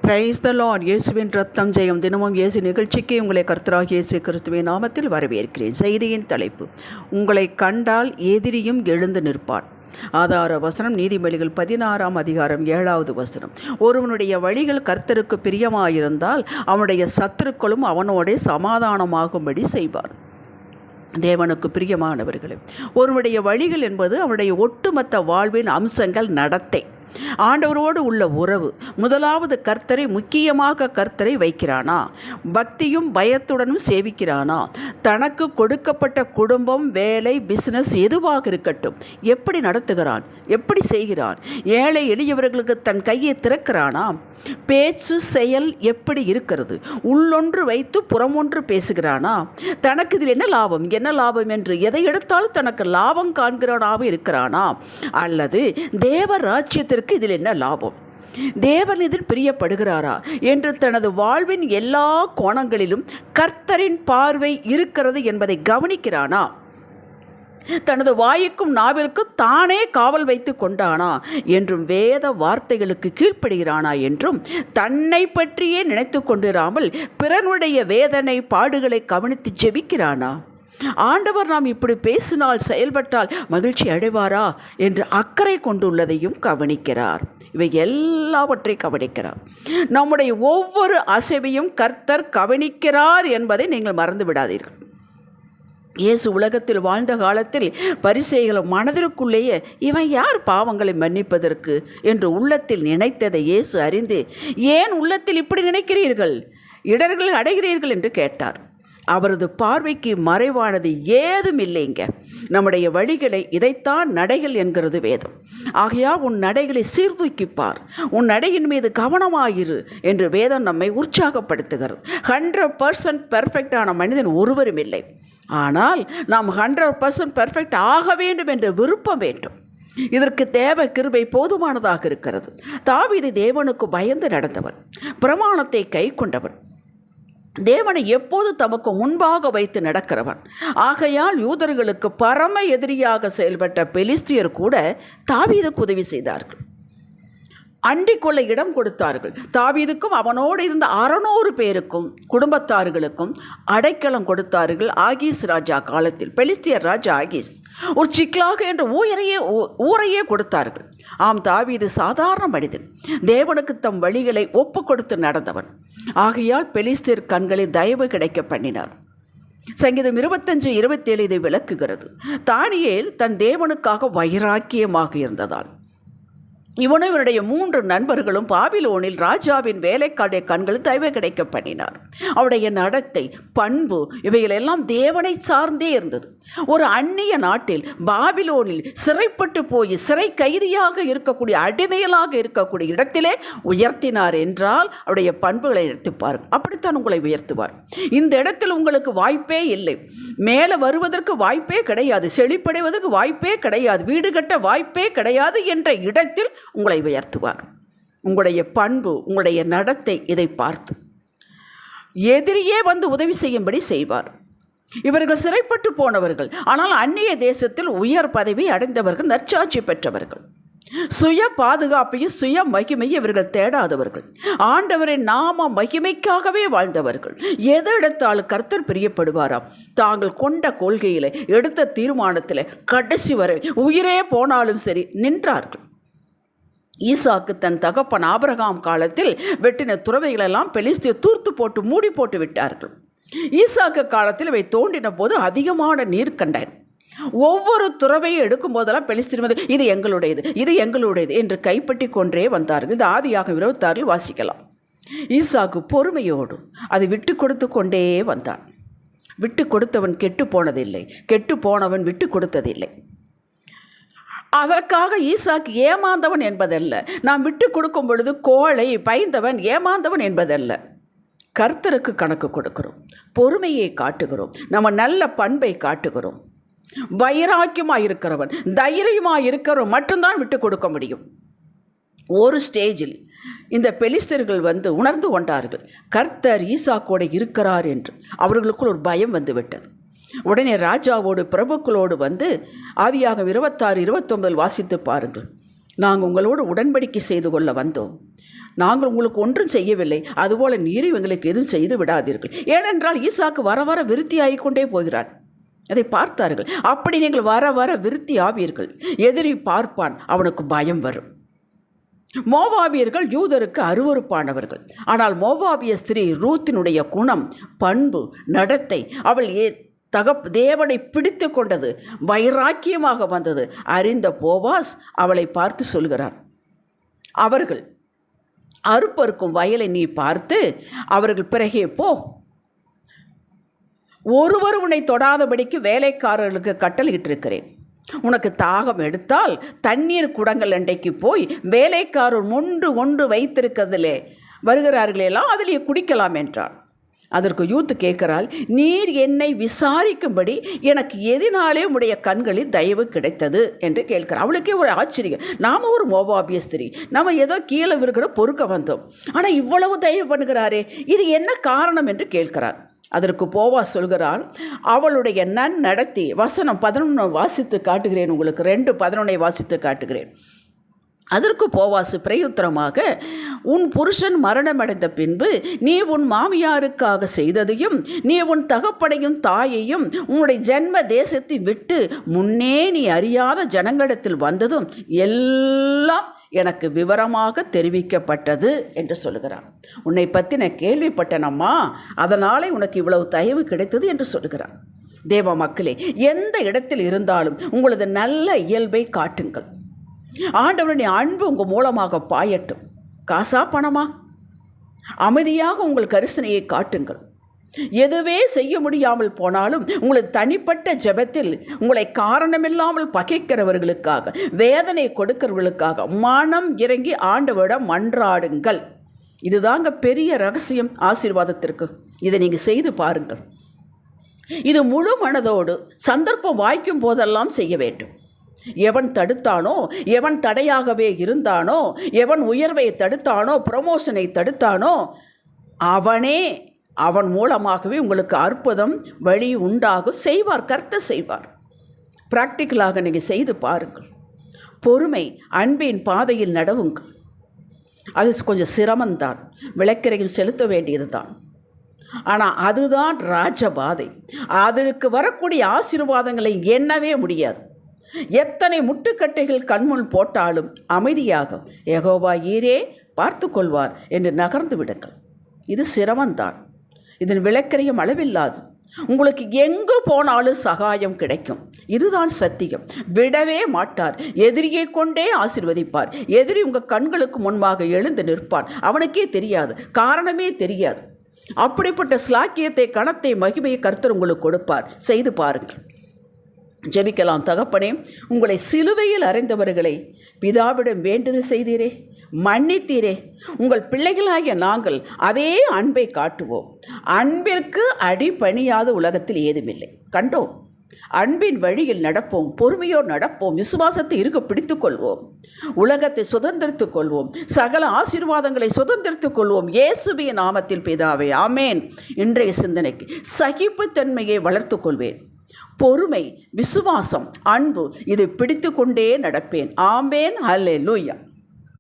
Praise the Lord. இயேசுவின் ரத்தம் ஜெயம். தினமும் இயேசு நிகழ்ச்சிக்கு உங்களை கர்த்தராகிய இயேசு கிறிஸ்துவின் நாமத்தில் வரவேற்கிறேன். செய்தியின் தலைப்பு: உங்களை கண்டால் எதிரியும் எழுந்து நிற்பான். ஆதார வசனம் நீதிமொழிகள் 16ஆம் அதிகாரம் 7வது வசனம். ஒருவனுடைய வழிகள் கர்த்தருக்கு பிரியமாயிருந்தால் அவனுடைய சத்துருக்களும் அவனோடே சமாதானமாகும்படி செய்வார். தேவனுக்கு பிரியமானவர்களே, ஒருவனுடைய வழிகள் என்பது அவனுடைய ஒட்டுமொத்த வாழ்வின் அம்சங்கள், நடத்தை, ஆண்டவரோடு உள்ள உறவு. முதலாவது கர்த்தரை, முக்கியமாக கர்த்தரை வைக்கிறானா? பக்தியும் பயத்துடனும் சேவிக்கிறானா? தனக்கு கொடுக்கப்பட்ட குடும்பம், வேலை, பிஸ்னஸ் எதுவாக இருக்கட்டும், எப்படி நடத்துகிறான்? எப்படி செய்கிறான்? ஏழை எளியவர்களுக்கு தன் கையை திறக்கிறானா? பேச்சு செயல் எப்படி இருக்கிறது? உள்ளொன்று வைத்து புறமொன்று பேசுகிறானா? தனக்கு இதில் என்ன லாபம், என்ன லாபம் என்று எதை எடுத்தாலும் தனக்கு லாபம் காண்கிறவனாக இருக்கிறானா? அல்லது தேவ ராஜ்யத்திற்கு இதில் என்ன லாபம், தேவன் இதில் பிரியப்படுகிறாரா என்று தனது வாழ்வின் எல்லா கோணங்களிலும் கர்த்தரின் பார்வை இருக்கிறது என்பதை கவனிக்கிறானா? தனது வாய்க்கும் நாவிற்கும் தானே காவல் வைத்து கொண்டானா என்றும், வேத வார்த்தைகளுக்கு கீழ்ப்படுகிறானா என்றும், தன்னை பற்றியே நினைத்து கொண்டிராமல் பிறனுடைய வேதனை பாடுகளை கவனித்து ஜெபிக்கிறானா? ஆண்டவர் நாம் இப்படி பேசினால், செயல்பட்டால் மகிழ்ச்சி அடைவாரா என்று அக்கறை கொண்டுள்ளதையும் கவனிக்கிறார். இவை எல்லாவற்றையும் கவனிக்கிறார். நம்முடைய ஒவ்வொரு அசைவையும் கர்த்தர் கவனிக்கிறார் என்பதை நீங்கள் மறந்து விடாதீர்கள். இயேசு உலகத்தில் வாழ்ந்த காலத்தில் பரிசேயர்கள் மனதிற்குள்ளேயே இவன் யார் பாவங்களை மன்னிப்பதற்கு என்று உள்ளத்தில் நினைத்ததை இயேசு அறிந்து, ஏன் உள்ளத்தில் இப்படி நினைக்கிறீர்கள், இடர்கள் அடைகிறீர்கள் என்று கேட்டார். அவரது பார்வைக்கு மறைவானது ஏதும் இல்லைங்க. நம்முடைய வழிகளை இதைத்தான் நடைகள் என்கிறது வேதம். ஆகையால் உன் நடைகளை சீர்தூக்கிப்பார், உன் நடையின் மீது கவனமாயிரு என்று வேதம் நம்மை உற்சாகப்படுத்துகிறது. 100% பெர்ஃபெக்டான மனிதன் ஒருவரும் இல்லை. ஆனால் நாம் 100% பெர்ஃபெக்ட் ஆக வேண்டும் என்ற விருப்பம் வேண்டும். இதற்கு தேவ கிருபை போதுமானதாக இருக்கிறது. தாவீது தேவனுக்கு பயந்து நடந்தவன், பிரமாணத்தை கை கொண்டவன், தேவனை எப்போது தமக்கு முன்பாக வைத்து நடக்கிறவன். ஆகையால் யூதர்களுக்கு பரம எதிரியாக செயல்பட்ட பெலிஸ்தியர் கூட தாவீதுக்கு உதவி செய்தார்கள், அண்டிக் கொள்ள இடம் கொடுத்தார்கள். தாவீதுக்கும் அவனோடு இருந்த 600 பேருக்கும் குடும்பத்தார்களுக்கும் அடைக்கலம் கொடுத்தார்கள். ஆகீஸ் ராஜா காலத்தில் பெலிஸ்தியர் ராஜா ஆகீஸ் ஒரு சிக்லாக என்ற ஊரையே கொடுத்தார்கள். ஆம், தாவீது சாதாரண மனிதன், தேவனுக்கு தம் வழிகளை ஒப்பு கொடுத்து நடந்தவன். ஆகையால் பெலிஸ்தியர் கண்களில் தயவு கிடைக்க பண்ணினார். சங்கீதம் 25:27 இதை விளக்குகிறது. தானியேல் தன் தேவனுக்காக வைராக்கியமாக இருந்ததால் இவனும் இவனுடைய 3 நண்பர்களும் பாபிலோனில் ராஜாவின் வேலைக்காடைய கண்களில் தயவு கிடைக்க பண்ணினார். அவருடைய நடத்தை, பண்பு இவைகளெல்லாம் தேவனை சார்ந்தே இருந்தது. ஒரு அந்நிய நாட்டில் பாபிலோனில் சிறைப்பட்டு போய் சிறை கைதியாக இருக்கக்கூடிய, அடிமைகளாக இருக்கக்கூடிய இடத்திலே உயர்த்தினார் என்றால் அவருடைய பண்புகளை எடுத்துப்பார். அப்படித்தான் உங்களை உயர்த்துவார். இந்த இடத்தில் உங்களுக்கு வாய்ப்பே இல்லை, மேலே வருவதற்கு வாய்ப்பே கிடையாது, செழிப்படைவதற்கு வாய்ப்பே கிடையாது, வீடு கட்ட வாய்ப்பே கிடையாது என்ற இடத்தில் உங்களை உயர்த்துவார். உங்களுடைய பண்பு, உங்களுடைய நடத்தை இதை பார்த்து எதிரியே வந்து உதவி செய்யும்படி செய்வார். இவர்கள் சிறைப்பட்டு போனவர்கள், ஆனால் அந்நிய தேசத்தில் உயர் பதவி அடைந்தவர்கள், நற்சாட்சி பெற்றவர்கள். சுய பாதுகாப்பையும் சுய மகிமையும் இவர்கள் தேடாதவர்கள், ஆண்டவரின் நாம மகிமைக்காகவே வாழ்ந்தவர்கள். எது எடுத்தாலும் கர்த்தர் பிரியப்படுவாராம். தாங்கள் கொண்ட கொள்கையில், எடுத்த தீர்மானத்தில் கடைசி வரை உயிரே போனாலும் சரி நின்றார்கள். ஈசாக்கு தன் தகப்பன் ஆபிரகாம் காலத்தில் வெட்டின துறவைகளெல்லாம் பெலிஸ்தியர் தூர்த்து போட்டு மூடி போட்டு விட்டார்கள். ஈசாக்கு காலத்தில் இவை தோண்டின போது அதிகமான நீர் கண்டார். ஒவ்வொரு துறவையை எடுக்கும் போதெல்லாம் பெலிஸ்தியர் இது எங்களுடையது, இது எங்களுடையது என்று கைப்பற்றி கொண்டே வந்தார்கள். இது ஆதியாகமம் 26 வாசிக்கலாம். ஈசாக்கு பொறுமையோடு அதை விட்டு கொடுத்து கொண்டே வந்தான். விட்டு கொடுத்தவன் கெட்டு போனதில்லை, கெட்டு போனவன் விட்டு கொடுத்ததில்லை. அதற்காக ஈசாக்கு ஏமாந்தவன் என்பதல்ல. நாம் விட்டு கொடுக்கும் பொழுது கோழை, பயந்தவன், ஏமாந்தவன் என்பதல்ல. கர்த்தருக்கு கணக்கு கொடுக்கிறோம், பொறுமையை காட்டுகிறோம், நம்ம நல்ல பண்பை காட்டுகிறோம். வைராக்கியமாக இருக்கிறவன், தைரியமாக இருக்கிறவன் மட்டும்தான் விட்டு கொடுக்க முடியும். ஒரு ஸ்டேஜில் இந்த பெலிஸ்தர்கள் வந்து உணர்ந்து கொண்டார்கள், கர்த்தர் ஈசாக்கோடு இருக்கிறார் என்று. அவர்களுக்குள் ஒரு பயம் வந்து விட்டது. உடனே ராஜாவோடு பிரபுக்களோடு வந்து ஆதியாகமம் 26:29 வாசித்து பாருங்கள். நாங்கள் உங்களோடு உடன்படிக்கை செய்து கொள்ள வந்தோம். நாங்கள் உங்களுக்கு ஒன்றும் செய்யவில்லை, அதுபோல நீரும் எங்களுக்கு எதுவும் செய்து விடாதீர்கள். ஏனென்றால் ஈசாக்கு வர வர விருத்தியாகிக் கொண்டே போகிறான். அதை பார்த்தார்கள். அப்படி நீங்கள் வர வர விருத்தி ஆவீர்கள். எதிரி பார்ப்பான், அவனுக்கு பயம் வரும். மோவாபியர்கள் யூதருக்கு அருவருப்பானவர்கள். ஆனால் மோவாபிய ஸ்திரீ ரூத்தினுடைய குணம், பண்பு, நடத்தை, அவள் தேவனை பிடித்து கொண்டது, வைராக்கியமாக வந்தது. அறிந்த போவாஸ் அவளை பார்த்து சொல்கிறான், அவர்கள் அறுப்பறுக்கும் வயலை நீ பார்த்து அவர்கள் பிறகே போ, ஒருவர் உன்னை தொடாதபடிக்கு வேலைக்காரர்களுக்கு கட்டளையிட்டிருக்கிறேன். உனக்கு தாகம் எடுத்தால் தண்ணீர் குடங்கள் அண்டைக்கு போய் வேலைக்காரர் ஒன்று வைத்திருக்கிறதிலே வருகிறார்களெல்லாம் அதிலே குடிக்கலாம் என்றான். அதற்கு யூத்து கேட்கிறாள், நீர் என்னை விசாரிக்கும்படி எனக்கு எதினாலே உடைய கண்களில் தயவு கிடைத்தது என்று கேட்கிறார். அவளுக்கே ஒரு ஆச்சரியம். நாம் ஒரு மோவாபிய ஸ்திரீ, நம்ம ஏதோ கீழே இருக்கிற பொறுக்க வந்தோம், ஆனால் இவ்வளவு தயவு பண்ணுகிறாரே, இது என்ன காரணம் என்று கேட்கிறார். அதற்கு போவாஸ் சொல்கிறாள், அவளுடைய நடத்தி. வசனம் 11 வாசித்து காட்டுகிறேன் உங்களுக்கு, 2:11 வாசித்து காட்டுகிறேன். அதற்கு போவாசு பிரயுத்தரமாக, உன் புருஷன் மரணமடைந்த பின்பு நீ உன் மாமியாருக்காக செய்ததையும் நீ உன் தகப்பனையும் தாயையும் உன்னுடைய ஜென்ம தேசத்தை விட்டு முன்னே நீ அறியாத ஜனங்களிடத்தில் வந்ததும் எல்லாம் எனக்கு விவரமாக தெரிவிக்கப்பட்டது என்று சொல்லுகிறான். உன்னை பற்றி நான் கேள்விப்பட்டேனம்மா, அதனாலே உனக்கு இவ்வளவு தயவு கிடைத்தது என்று சொல்லுகிறான். தேவ மக்களே, எந்த இடத்தில் இருந்தாலும் உங்களது நல்ல இயல்பை காட்டுங்கள். ஆண்டவருடைய அன்பு உங்கள் மூலமாக பாயட்டும். காசா பணமா? அமைதியாக உங்கள் கரிசனையை காட்டுங்கள். எதுவே செய்ய முடியாமல் போனாலும் உங்களது தனிப்பட்ட ஜெபத்தில் உங்களை காரணமில்லாமல் பகைக்கிறவர்களுக்காக, வேதனை கொடுக்கிறவர்களுக்காக மனம் இறங்கி ஆண்டவரிடம் மன்றாடுங்கள். இதுதாங்க பெரிய ரகசியம் ஆசீர்வாதத்திற்கு. இதை நீங்கள் செய்து பாருங்கள். இது முழு மனதோடு சந்தர்ப்பம் வாய்க்கும் போதெல்லாம் செய்ய வேண்டும். எவன் தடுத்தானோ, எவன் தடையாகவே இருந்தானோ, எவன் உயர்வை தடுத்தானோ, ப்ரமோஷனை தடுத்தானோ, அவன் மூலமாகவே உங்களுக்கு அற்புதம் வழி உண்டாகும் செய்வார். கர்த்தர் செய்வார். ப்ராக்டிக்கலாக நீங்கள் செய்து பாருங்கள். பொறுமை, அன்பின் பாதையில் நடவுங்கள். அது கொஞ்சம் சிரமந்தான், விளக்கரையும் செலுத்த வேண்டியது தான். ஆனால் அதுதான் ராஜபாதை. அதற்கு வரக்கூடிய ஆசீர்வாதங்களை எண்ணவே முடியாது. எத்தனை முட்டுக்கட்டைகள் கண்முன் போட்டாலும் அமைதியாக யெகோவா ஈரே பார்த்து கொள்வார் என்று நகர்ந்து விடுங்கள். இது சிரமந்தான். இதன் விளக்கரையும் அளவில்லாது. உங்களுக்கு எங்கு போனாலும் சகாயம் கிடைக்கும். இதுதான் சத்தியம். விடவே மாட்டார். எதிரியை கொண்டே ஆசீர்வதிப்பார். எதிரி உங்கள் கண்களுக்கு முன்பாக எழுந்து நிற்பான். அவனுக்கே தெரியாது, காரணமே தெரியாது. அப்படிப்பட்ட ஸ்லாக்கியத்தை, கணத்தை, மகிமையை கர்த்தர் உங்களுக்கு கொடுப்பார். செய்து பாருங்கள். ஜெபிக்கலாம். தகப்பனே, உங்களை சிலுவையில் அறைந்தவர்களை பிதாவிடம் வேண்டுதல் செய்தீரே, மன்னித்தீரே. உங்கள் பிள்ளைகளாகிய நாங்கள் அதே அன்பை காட்டுவோம். அன்பிற்கு அடிபணியாத உலகத்தில் ஏதுமில்லை. கண்டோம். அன்பின் வழியில் நடப்போம், பொறுமையோடு நடப்போம், விசுவாசத்தை இருக்க பிடித்து கொள்வோம், உலகத்தை சுதந்திரித்துக் கொள்வோம், சகல ஆசீர்வாதங்களை சுதந்திரித்துக் கொள்வோம். இயேசுவின் நாமத்தில் பிதாவே, ஆமேன். இன்றைய சிந்தனைக்கு சகிப்புத்தன்மையை வளர்த்து கொள்வேன். பொறுமை, விசுவாசம், அன்பு, இதை பிடித்து கொண்டே நடப்பேன். ஆமேன். அல்லேலூயா.